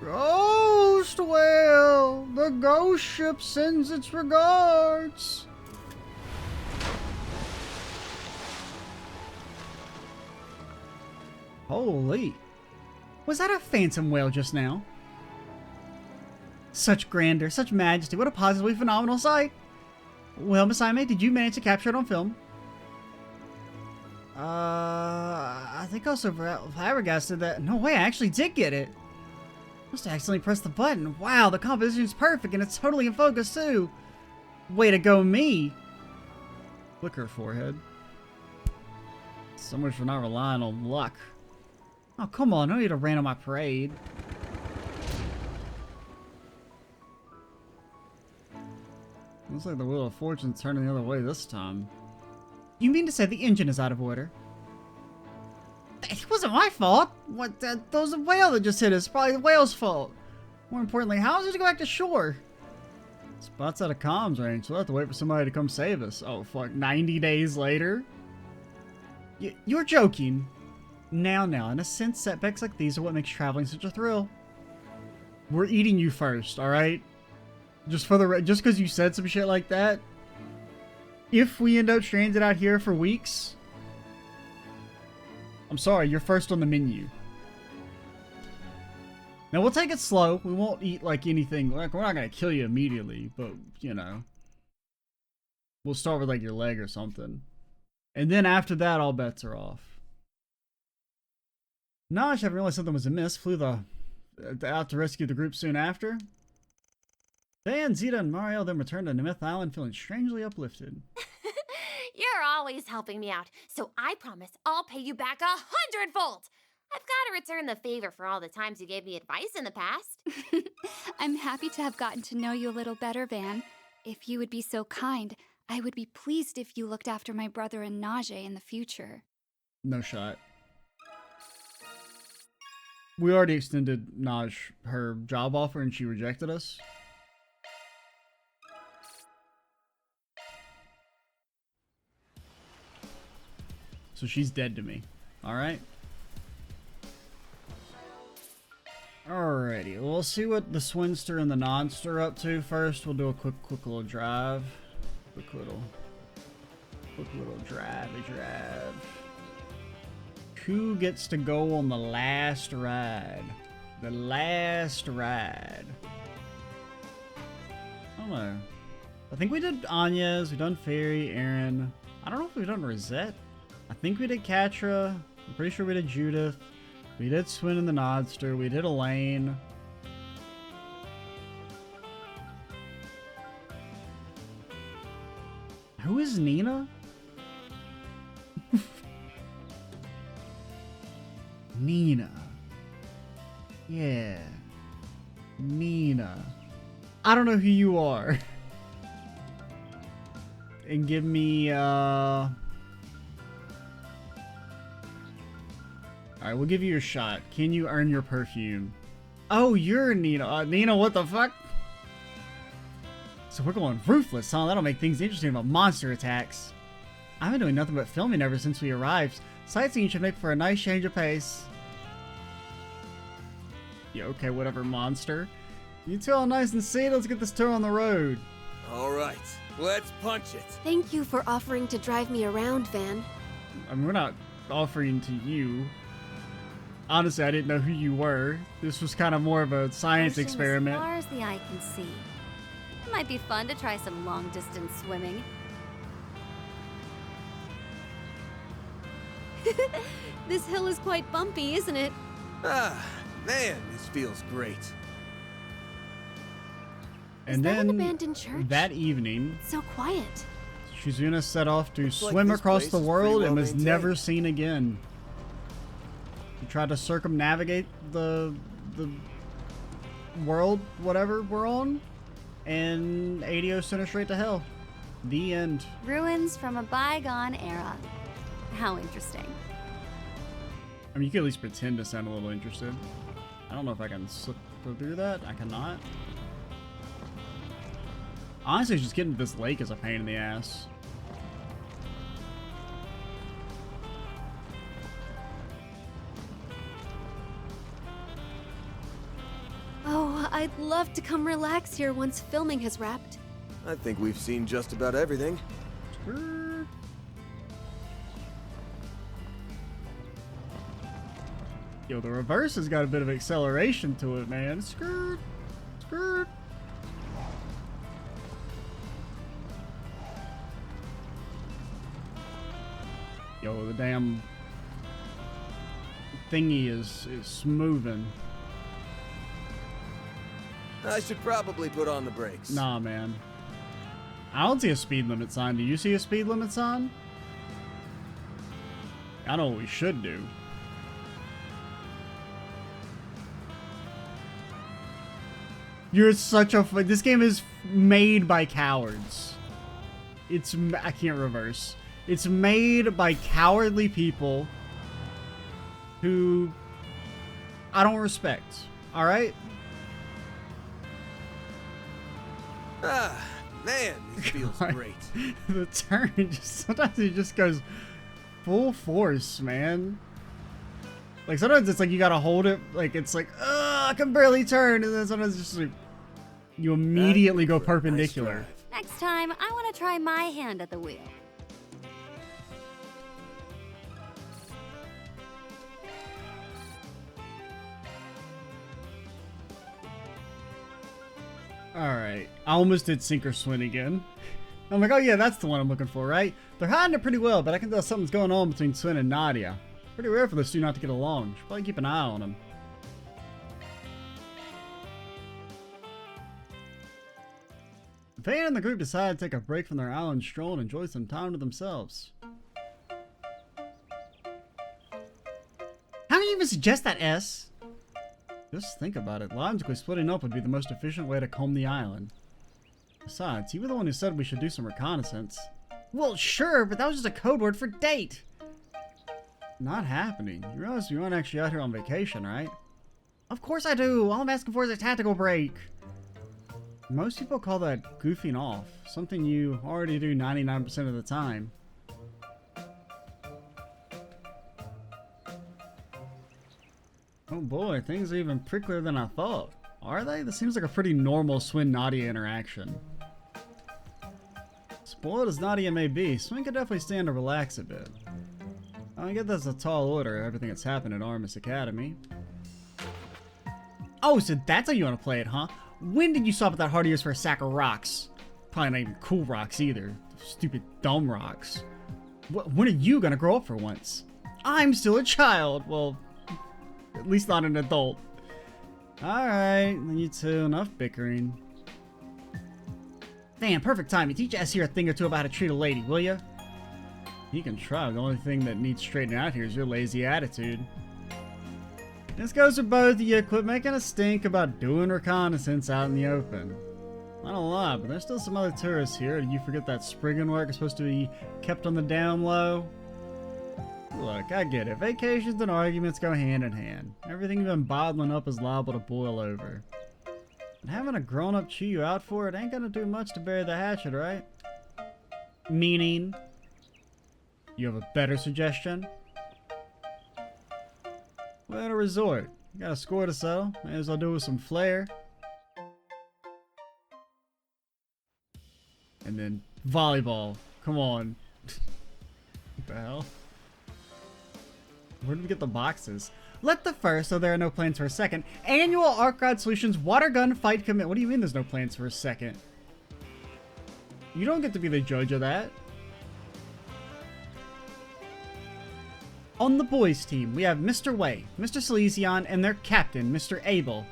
Ghost whale! The ghost ship sends its regards! Holy. Was that a phantom whale just now? Such grandeur, such majesty, what a positively phenomenal sight! Well, Miss Aime, did you manage to capture it on film? I think also flabbergasted that. No way, I actually did get it. Must have accidentally pressed the button. Wow, the composition is perfect and it's totally in focus too. Way to go, me. Flick her forehead. So much for not relying on luck. Oh, come on, no need to rain on my parade. Looks like the Wheel of Fortune's turning the other way this time. You mean to say the engine is out of order? It wasn't my fault. What? There was a whale that just hit us. Probably the whale's fault. More importantly, how is it to go back to shore? Spot's out of comms range, so we'll have to wait for somebody to come save us. Oh, fuck. 90 days later? You're joking. Now, in a sense, setbacks like these are what makes traveling such a thrill. We're eating you first, alright? Just because you said some shit like that. If we end up stranded out here for weeks, I'm sorry, you're first on the menu. Now we'll take it slow. We won't eat like anything. Like, we're not gonna kill you immediately, but you know, we'll start with like your leg or something, and then after that, all bets are off. Naj, having realized something was amiss, flew out to rescue the group soon after. Dan, Zeta, and Mario then returned to Nemeth Island feeling strangely uplifted. You're always helping me out, so I promise I'll pay you back 100-fold. I've got to return the favor for all the times you gave me advice in the past. I'm happy to have gotten to know you a little better, Van. If you would be so kind, I would be pleased if you looked after my brother and Najee in the future. No shot. We already extended Naj her job offer and she rejected us. So she's dead to me. Alright. Alrighty. We'll see what the Swinster and the Nonster are up to first. We'll do a quick little drive. Quick little drive. Who gets to go on the last ride? The last ride. I don't know. I think we did Anya's. We've done Fairy, Aaron. I don't know if we've done Rosette. I think we did Catra. I'm pretty sure we did Judith. We did Swin and the Nodster. We did Elaine. Who is Nina? Nina. Yeah. Nina. I don't know who you are. And give me, Alright, we'll give you your shot. Can you earn your perfume? Oh, you're Nina. Nina, what the fuck? So we're going ruthless, huh? That'll make things interesting about monster attacks. I've been doing nothing but filming ever since we arrived. Sightseeing should make for a nice change of pace. Yeah, okay, whatever, monster. You two all nice and seated. Let's get this tour on the road. Alright, let's punch it. Thank you for offering to drive me around, Van. I mean, we're not offering to you. Honestly, I didn't know who you were. This was kind of more of a science Ocean experiment. As far as the eye can see. It might be fun to try some long-distance swimming. This hill is quite bumpy, isn't it? Ah, man, this feels great. And that then an abandoned church? that evening, It's so quiet. Shizuna set off to like swim this across place the is world pretty and well was maintained. never seen again. She tried to circumnavigate the world, whatever we're on, and ADO sent her straight to hell. The end. Ruins from a bygone era. How interesting. I mean, you can at least pretend to sound a little interested. I don't know if I can slip through that. I cannot. Honestly, just getting to this lake is a pain in the ass. Oh, I'd love to come relax here once filming has wrapped. I think we've seen just about everything. Yo, the reverse has got a bit of acceleration to it, man. Skirt. Skirt. Yo, the damn thingy is moving. I should probably put on the brakes. Nah, man. I don't see a speed limit sign. Do you see a speed limit sign? I know what we should do. You're such a... This game is made by cowards. I can't reverse. It's made by cowardly people who I don't respect. Alright? Ah, man, this feels great. The turn, sometimes it just goes full force, man. Like, sometimes it's like you gotta hold it, like, it's like, I can barely turn, and then sometimes it's just like, you immediately go perpendicular. Next time, I want to try my hand at the wheel. Alright, I almost did sink or swim again. I'm like, oh yeah, that's the one I'm looking for, right? They're hiding it pretty well, but I can tell something's going on between Swin and Nadia. Pretty rare for those two not to get along. Should probably keep an eye on them. Van and the group decide to take a break from their island stroll and enjoy some time to themselves. How can you even suggest that, S? Just think about it. Logically, splitting up would be the most efficient way to comb the island. Besides, you were the one who said we should do some reconnaissance. Well, sure, but that was just a code word for date. Not happening. You realize we weren't actually out here on vacation, right? Of course I do. All I'm asking for is a tactical break. Most people call that goofing off. Something you already do 99% of the time. Oh boy, things are even pricklier than I thought. Are they? This seems like a pretty normal Swin-Nadia interaction. Spoiled as Nadia may be, Swin could definitely stand to relax a bit. I get that's a tall order, everything that's happened at Armis Academy. Oh, so that's how you want to play it, huh? When did you swap with that heart of yours for a sack of rocks? Probably not even cool rocks either. Stupid dumb rocks. When are you gonna grow up for once? I'm still a child. Well, at least not an adult. Alright, then you two, enough bickering. Damn, perfect time. You teach S here a thing or two about how to treat a lady, will ya? You can try. The only thing that needs straightening out here is your lazy attitude. This goes for both of you. Quit making a stink about doing reconnaissance out in the open. Not a lot, but there's still some other tourists here. Did you forget that Spriggan work is supposed to be kept on the down low? Look, I get it. Vacations and arguments go hand in hand. Everything you've been bottling up is liable to boil over. But having a grown-up chew you out for it ain't gonna do much to bury the hatchet, right? Meaning? You have a better suggestion? Where to resort? You got a score to settle. May as well do it with some flair. And then volleyball. Come on. What the hell? Where did we get the boxes? Let the first, so there are no plans for a second. Annual Arc Rod Solutions Water Gun Fight Commit. What do you mean there's no plans for a second? You don't get to be the judge of that. On the boys team, we have Mr. Way, Mr. Silesian, and their captain, Mr. Abel.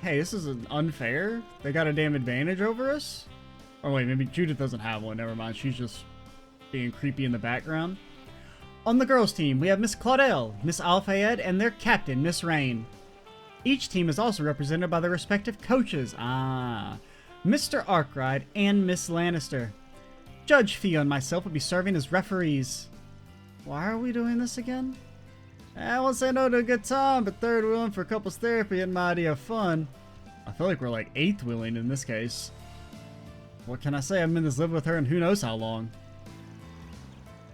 Hey, this is unfair. They got a damn advantage over us? Or wait, maybe Judith doesn't have one. Never mind. She's just being creepy in the background. On the girls team, we have Miss Claudel, Miss Alfayed, and their captain, Miss Rain. Each team is also represented by their respective coaches. Mr. Arkwright and Miss Lannister. Judge Theo and myself will be serving as referees. Why are we doing this again? I won't say no to a good time, but third wheeling for couples therapy and my idea of fun. I feel like we're like eighth wheeling in this case. What can I say? I've been in this living with her and who knows how long.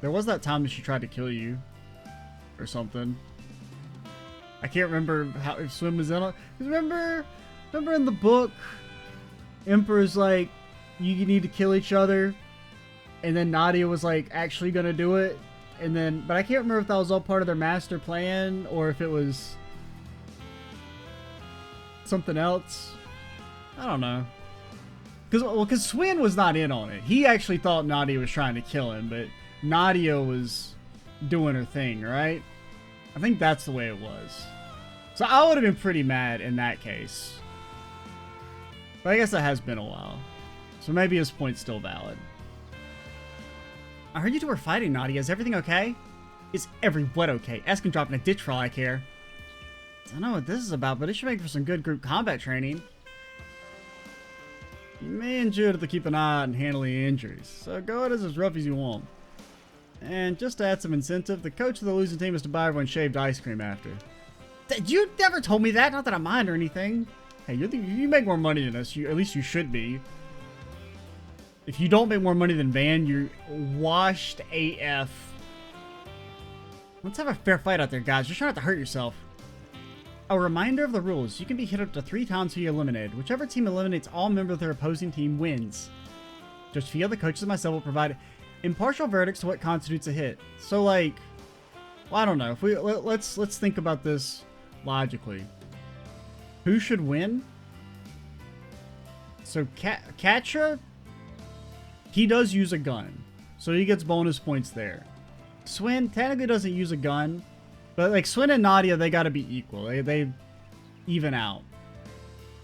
There was that time that she tried to kill you. Or something. I can't remember how if Swim was in it. Remember in the book, Emperor's like, you need to kill each other. And then Nadia was like actually gonna do it. And then, but I can't remember if that was all part of their master plan or if it was something else. I don't know. Because Swin was not in on it. He actually thought Nadia was trying to kill him, but Nadia was doing her thing, right? I think that's the way it was. So I would have been pretty mad in that case. But I guess that has been a while. So maybe his point's still valid. I heard you two were fighting, Nadia. Is everything okay? Is every what okay? Ask and drop in a ditch for all I care. I don't know what this is about, but it should make for some good group combat training. Me and Jude have to keep an eye on handling injuries, so go at it as rough as you want. And just to add some incentive, the coach of the losing team is to buy everyone shaved ice cream after. You never told me that, not that I mind or anything. Hey, you make more money than us, at least you should be. If you don't make more money than Van, you're washed AF. Let's have a fair fight out there, guys. Just try not to hurt yourself. A reminder of the rules. You can be hit up to 3 times till you're eliminated. Whichever team eliminates all members of their opposing team wins. Judge Fio, the coaches, and myself will provide impartial verdicts to what constitutes a hit. So, like, well, I don't know. If let's think about this logically. Who should win? So, Katra, he does use a gun, so he gets bonus points there. Swin technically doesn't use a gun, but like Swin and Nadia, they gotta be equal. They even out.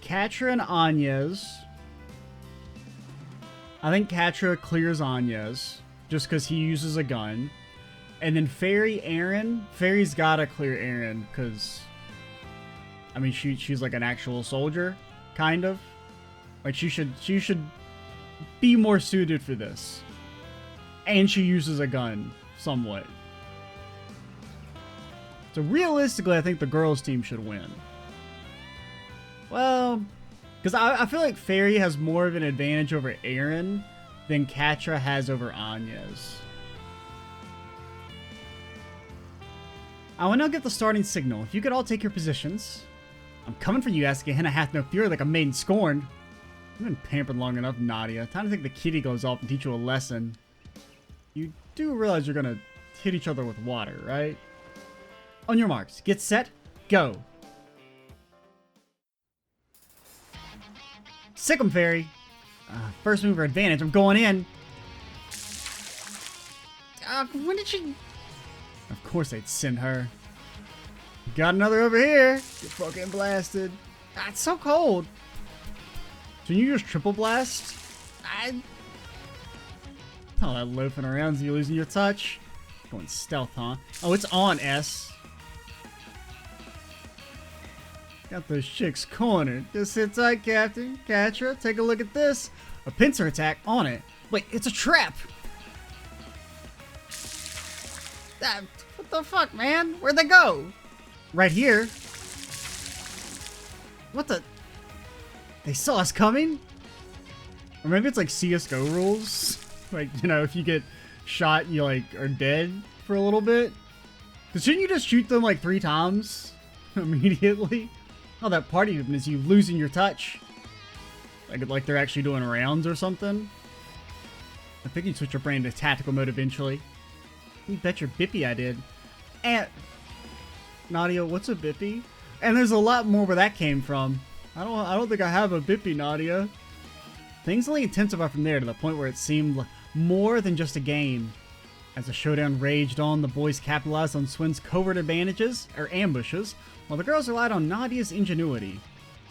Katra and Anya's. I think Katra clears Anya's just because he uses a gun. And then Fairy, Aaron. Fairy's gotta clear Aaron because, I mean, she's like an actual soldier, kind of. Like she should be more suited for this. And she uses a gun somewhat. So realistically, I think the girls' team should win. Well, because I feel like Fairy has more of an advantage over Aaron than Katra has over Anya's. I will now get the starting signal. If you could all take your positions. I'm coming for you, asking Henna hath no fury like a maiden scorned. You've been pampered long enough, Nadia. Time to take the kitty goes off and teach you a lesson. You do realize you're gonna hit each other with water, right? On your marks, get set, go. Sick 'em, Fairy. First mover advantage, I'm going in. When did she... Of course they'd send her. Got another over here. Get fucking blasted. It's so cold. Can you just triple blast? All that loafing around, is you losing your touch? Going stealth, huh? Oh, it's on, S. Got those chicks cornered. Just sit tight, Captain. Katra, take a look at this. A pincer attack on it. Wait, it's a trap. What the fuck, man? Where'd they go? Right here. What the? They saw us coming? Or maybe it's like CSGO rules. Like, you know, if you get shot, you like are dead for a little bit. Cause shouldn't you just shoot them like 3 times immediately? Oh, that party is you losing your touch. Like they're actually doing rounds or something. I think you switch your brain to tactical mode eventually. You bet your bippy I did. And Nadia, what's a bippy? And there's a lot more where that came from. I don't think I have a bippy, Nadia. Things only intensified from there to the point where it seemed more than just a game. As the showdown raged on, the boys capitalized on Swin's covert advantages, or ambushes, while the girls relied on Nadia's ingenuity.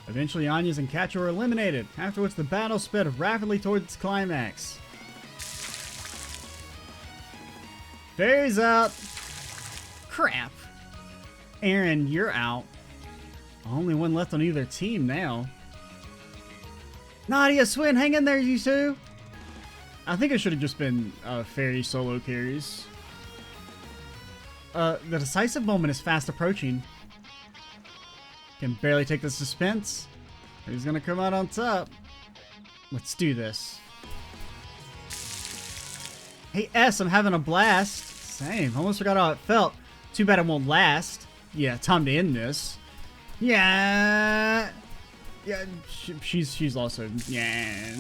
Eventually, Anya's and Katra were eliminated, after which the battle sped rapidly towards its climax. Fairy's out. Crap. Aaron, you're out. Only one left on either team now. Nadia, Swin, hang in there, you two. I think it should have just been Fairy solo carries. The decisive moment is fast approaching. Can barely take the suspense. Who's gonna come out on top? Let's do this. Hey S, I'm having a blast. Same, almost forgot how it felt. Too bad it won't last. Yeah, time to end this. Yeah. Yeah, she's also, yeah.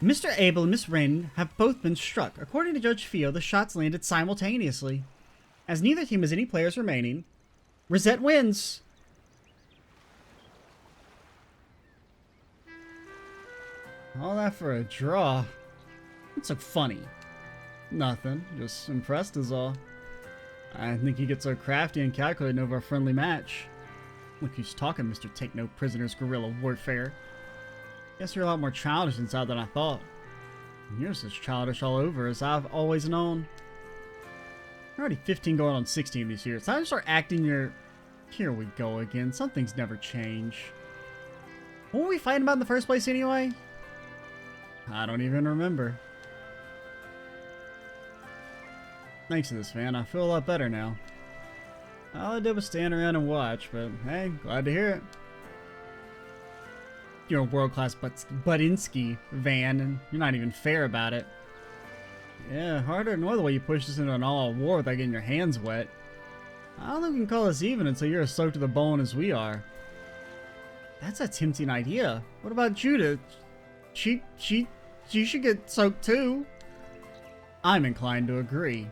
Mr. Abel and Miss Rain have both been struck. According to Judge Fio, the shots landed simultaneously. As neither team has any players remaining, Rosette wins. All that for a draw. That's so funny. Nothing. Just impressed is all. I think you get so crafty and calculating over a friendly match. Look who's talking, Mr. Take No Prisoners Guerrilla Warfare. Guess you're a lot more childish inside than I thought. And you're as childish all over as I've always known. You're already 15 going on 16 this year. It's time to start acting your... Here we go again. Some things never change. What were we fighting about in the first place anyway? I don't even remember. Thanks to this, Van. I feel a lot better now. All I did was stand around and watch, but hey, glad to hear it. You're a world-class Buttinsky, Van, and you're not even fair about it. Yeah, hard to ignore the way you pushed us into an all-out war without getting your hands wet. I don't think we can call us even until you're as soaked to the bone as we are. That's a tempting idea. What about Judith? She should get soaked too. I'm inclined to agree.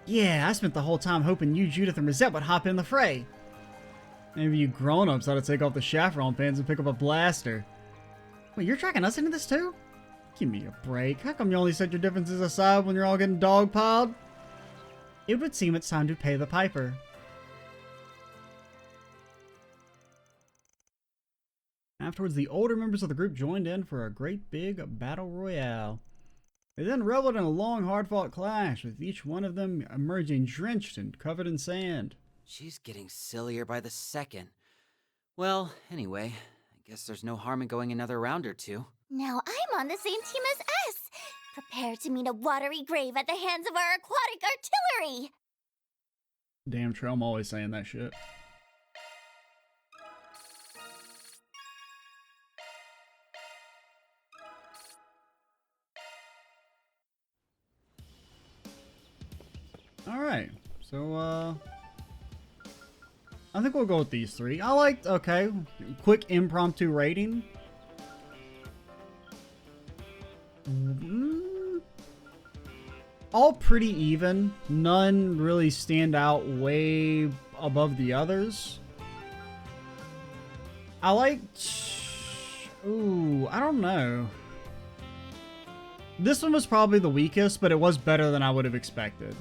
Yeah, I spent the whole time hoping you, Judith, and Rosette would hop in the fray. Maybe you grown-ups ought to take off the chaperone pants and pick up a blaster. Wait, you're tracking us into this too? Give me a break. How come you only set your differences aside when you're all getting dogpiled? It would seem it's time to pay the piper. Afterwards, the older members of the group joined in for a great big battle royale. They then reveled in a long, hard-fought clash, with each one of them emerging drenched and covered in sand. She's getting sillier by the second. Well, anyway, I guess there's no harm in going another round or two. Now I'm on the same team as S. Prepare to meet a watery grave at the hands of our aquatic artillery. Damn true, I'm always saying that shit. Alright, so, I think we'll go with these three. I liked, okay, quick impromptu rating. All pretty even. None really stand out way above the others. I liked... Ooh, I don't know. This one was probably the weakest, but it was better than I would have expected.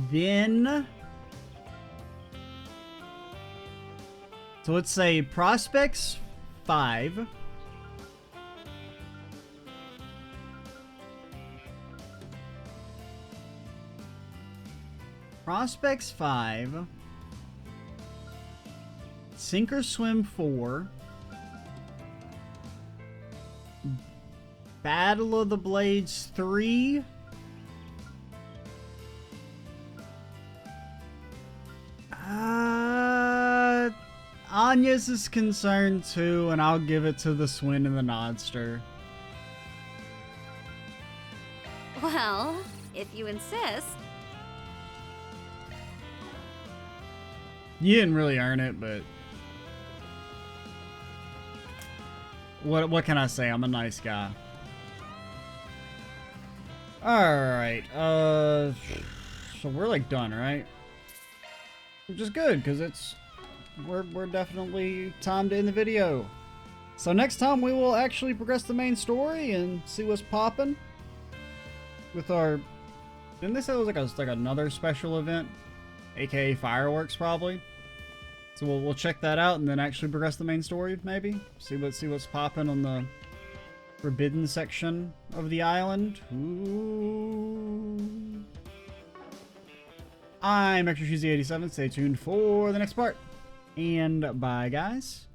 Then... So let's say Prospects 5. Prospects 5. Sink or Swim 4. Battle of the Blades 3. Anya's is concerned too, and I'll give it to the Swin and the Nodster. Well, if you insist. You didn't really earn it, but what can I say? I'm a nice guy. Alright, so we're like done, right? Which is good, because it's we're definitely time to end the video. So next time we will actually progress the main story and see what's popping with our... Didn't they say it was like another special event, aka fireworks probably? So we'll check that out and then actually progress the main story, maybe see what's popping on the forbidden section of the island. Ooh. I'm Extra Cheesy 87. Stay tuned for the next part. And bye, guys.